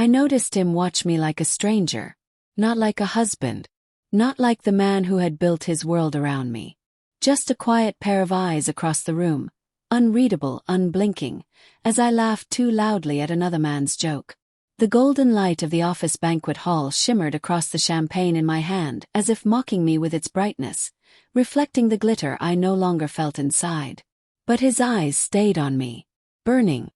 I noticed him watch me like a stranger, not like a husband, not like the man who had built his world around me. Just a quiet pair of eyes across the room, unreadable, unblinking, as I laughed too loudly at another man's joke. The golden light of the office banquet hall shimmered across the champagne in my hand as if mocking me with its brightness, reflecting the glitter I no longer felt inside. But his eyes stayed on me, burning,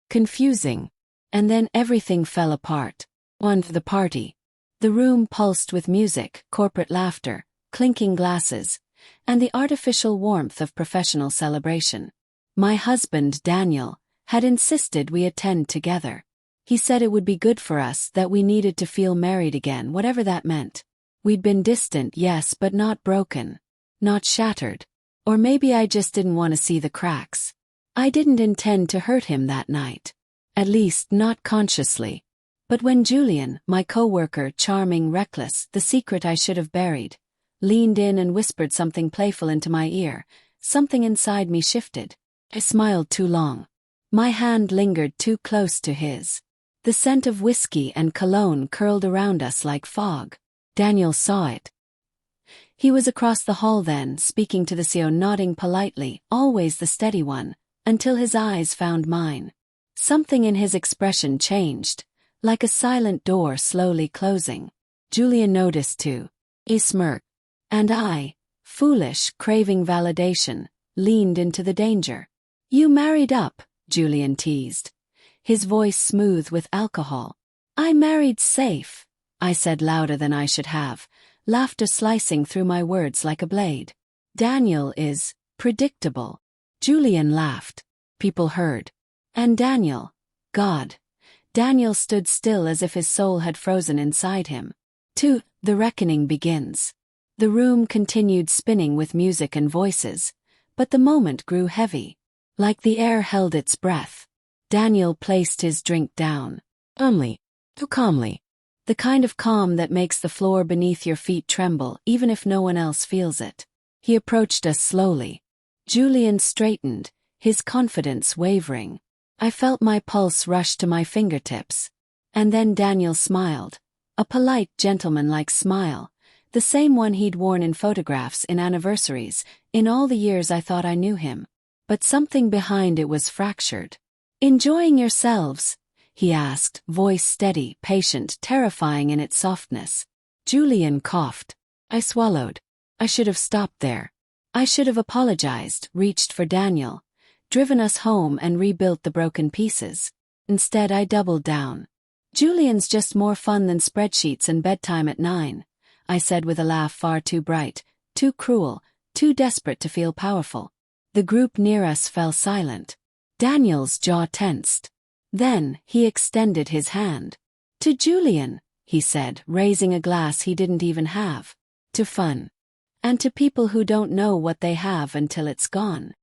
confusing. And then everything fell apart. On the party. The room pulsed with music, corporate laughter, clinking glasses, and the artificial warmth of professional celebration. My husband, Daniel, had insisted we attend together. He said it would be good for us, that we needed to feel married again, whatever that meant. We'd been distant, yes, but not broken. Not shattered. Or maybe I just didn't want to see the cracks. I didn't intend to hurt him that night. At least not consciously. But when Julian, my coworker, charming, reckless, the secret I should have buried, leaned in and whispered something playful into my ear, something inside me shifted. I smiled too long. My hand lingered too close to his. The scent of whiskey and cologne curled around us like fog. Daniel saw it. He was across the hall then, speaking to the CEO, nodding politely, always the steady one, until his eyes found mine. Something in his expression changed, like a silent door slowly closing. Julian noticed too. He smirked. And I, foolish, craving validation, leaned into the danger. "You married up," Julian teased, his voice smooth with alcohol. "I married safe," I said louder than I should have, laughter slicing through my words like a blade. "Daniel is predictable." Julian laughed. People heard. And Daniel, God. Daniel stood still as if his soul had frozen inside him. The reckoning begins. The room continued spinning with music and voices, but the moment grew heavy. Like the air held its breath. Daniel placed his drink down. Too calmly. The kind of calm that makes the floor beneath your feet tremble even if no one else feels it. He approached us slowly. Julian straightened, his confidence wavering. I felt my pulse rush to my fingertips. And then Daniel smiled. A polite, gentleman-like smile. The same one he'd worn in photographs, in anniversaries, in all the years I thought I knew him. But something behind it was fractured. "Enjoying yourselves?" he asked, voice steady, patient, terrifying in its softness. Julian coughed. I swallowed. I should have stopped there. I should have apologized, reached for Daniel, driven us home and rebuilt the broken pieces. Instead I doubled down. "Julian's just more fun than spreadsheets and bedtime at 9, I said with a laugh far too bright, too cruel, too desperate to feel powerful. The group near us fell silent. Daniel's jaw tensed. Then he extended his hand. "To Julian," he said, raising a glass he didn't even have. "To fun. And to people who don't know what they have until it's gone."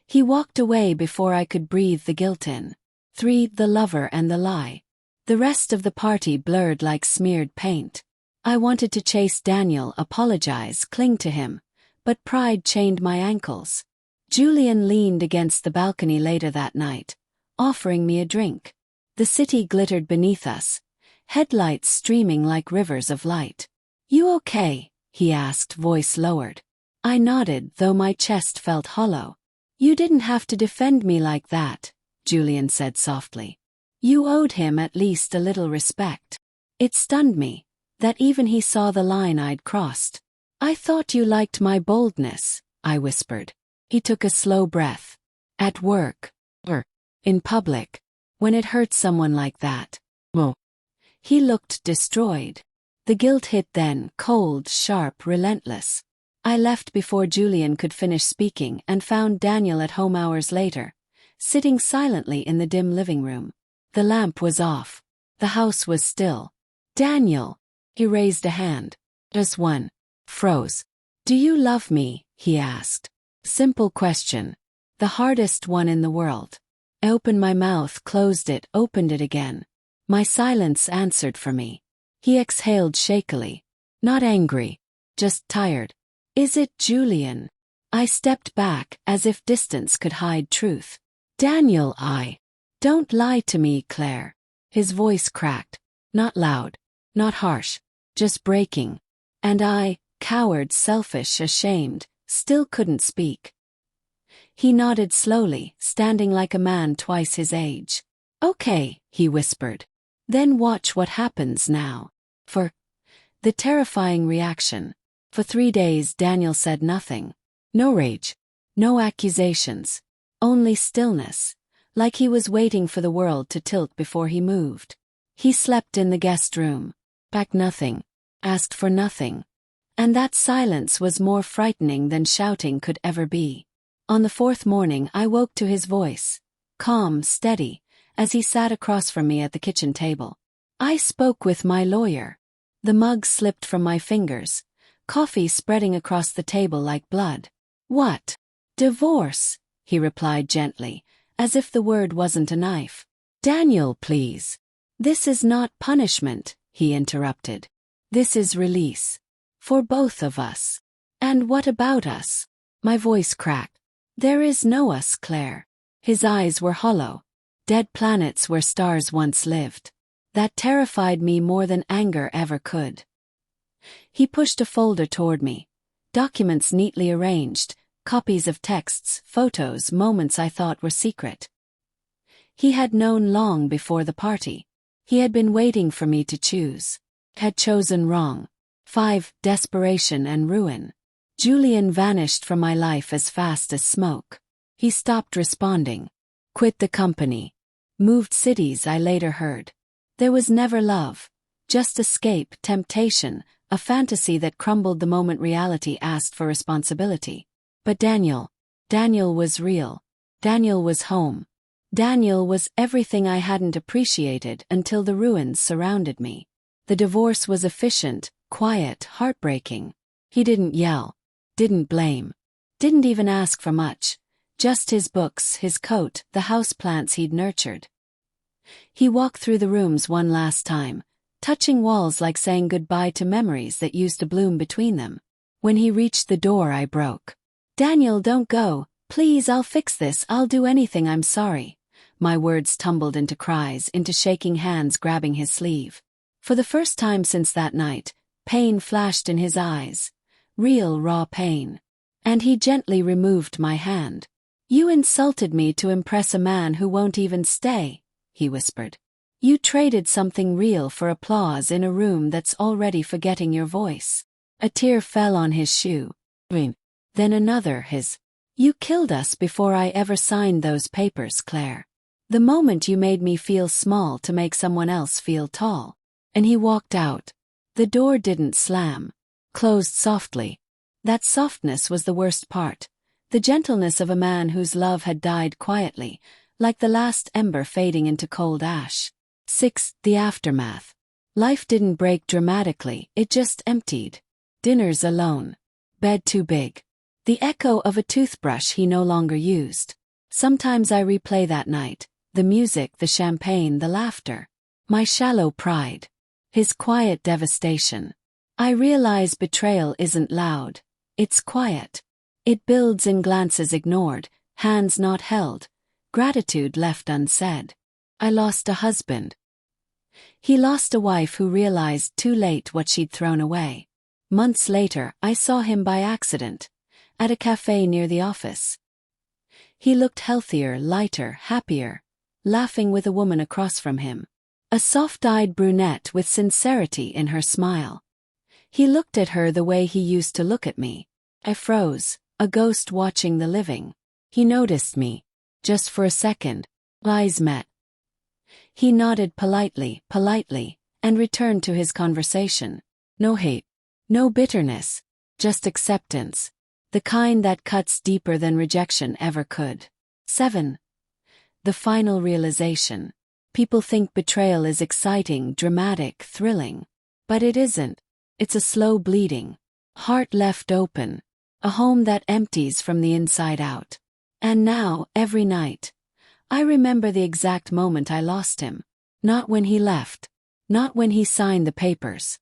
He walked away before I could breathe the guilt in. 3. The lover and the lie. The rest of the party blurred like smeared paint. I wanted to chase Daniel, apologize, cling to him, but pride chained my ankles. Julian leaned against the balcony later that night, offering me a drink. The city glittered beneath us, headlights streaming like rivers of light. "You okay?" he asked, voice lowered. I nodded, though my chest felt hollow. "You didn't have to defend me like that," Julian said softly. "You owed him at least a little respect." It stunned me, that even he saw the line I'd crossed. "I thought you liked my boldness," I whispered. He took a slow breath. "At work. Or in public. When it hurts someone like that." "Oh." He looked destroyed. The guilt hit then, cold, sharp, relentless. I left before Julian could finish speaking and found Daniel at home hours later, sitting silently in the dim living room. The lamp was off. The house was still. "Daniel." He raised a hand. Just one. Froze. "Do you love me?" he asked. Simple question. The hardest one in the world. I opened my mouth, closed it, opened it again. My silence answered for me. He exhaled shakily. Not angry. Just tired. "Is it, Julian?" I stepped back, as if distance could hide truth. "Daniel, don't lie to me, Claire." His voice cracked. Not loud, not harsh, just breaking. And I, coward, selfish, ashamed, still couldn't speak. He nodded slowly, standing like a man twice his age. "Okay," he whispered. "Then watch what happens now." The terrifying reaction. For 3 days Daniel said nothing. No rage. No accusations. Only stillness. Like he was waiting for the world to tilt before he moved. He slept in the guest room. Packed nothing. Asked for nothing. And that silence was more frightening than shouting could ever be. On the 4th morning I woke to his voice. Calm, steady, as he sat across from me at the kitchen table. "I spoke with my lawyer." The mug slipped from my fingers. Coffee spreading across the table like blood. "What?" "Divorce," he replied gently, as if the word wasn't a knife. "Daniel, please." "This is not punishment," he interrupted. "This is release. For both of us." "And what about us?" My voice cracked. "There is no us, Claire." His eyes were hollow. Dead planets where stars once lived. That terrified me more than anger ever could. He pushed a folder toward me. Documents neatly arranged, copies of texts, photos, moments I thought were secret. He had known long before the party. He had been waiting for me to choose. Had chosen wrong. 5. Desperation and ruin. Julian vanished from my life as fast as smoke. He stopped responding. Quit the company. Moved cities, I later heard. There was never love. Just escape, temptation, a fantasy that crumbled the moment reality asked for responsibility. But Daniel was real. Daniel was home. Daniel was everything I hadn't appreciated until the ruins surrounded me. The divorce was efficient, quiet, heartbreaking. He didn't yell. Didn't blame. Didn't even ask for much. Just his books, his coat, the houseplants he'd nurtured. He walked through the rooms one last time, touching walls like saying goodbye to memories that used to bloom between them. When he reached the door, I broke. "Daniel, don't go. Please, I'll fix this. I'll do anything. I'm sorry." My words tumbled into cries, into shaking hands grabbing his sleeve. For the first time since that night, pain flashed in his eyes. Real, raw pain. And he gently removed my hand. "You insulted me to impress a man who won't even stay," he whispered. "You traded something real for applause in a room that's already forgetting your voice." A tear fell on his shoe. Then another, his. "You killed us before I ever signed those papers, Claire. The moment you made me feel small to make someone else feel tall." And he walked out. The door didn't slam. Closed softly. That softness was the worst part. The gentleness of a man whose love had died quietly, like the last ember fading into cold ash. 6. The aftermath. Life didn't break dramatically, it just emptied. Dinners alone. Bed too big. The echo of a toothbrush he no longer used. Sometimes I replay that night. The music, the champagne, the laughter. My shallow pride. His quiet devastation. I realize betrayal isn't loud. It's quiet. It builds in glances ignored, hands not held, gratitude left unsaid. I lost a husband. He lost a wife who realized too late what she'd thrown away. Months later, I saw him by accident, at a cafe near the office. He looked healthier, lighter, happier, laughing with a woman across from him. A soft-eyed brunette with sincerity in her smile. He looked at her the way he used to look at me. I froze, a ghost watching the living. He noticed me. Just for a second. Eyes met. He nodded politely, and returned to his conversation. No hate. No bitterness. Just acceptance. The kind that cuts deeper than rejection ever could. 7. The final realization. People think betrayal is exciting, dramatic, thrilling. But it isn't. It's a slow bleeding. Heart left open. A home that empties from the inside out. And now, every night, I remember the exact moment I lost him. Not when he left. Not when he signed the papers.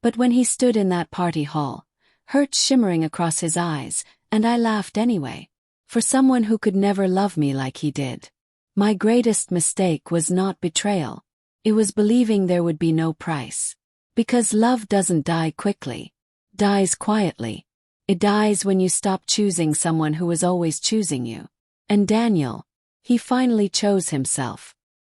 But when he stood in that party hall, hurt shimmering across his eyes, and I laughed anyway. For someone who could never love me like he did. My greatest mistake was not betrayal. It was believing there would be no price. Because love doesn't die quickly. Dies quietly. It dies when you stop choosing someone who was always choosing you. And Daniel, he finally chose himself.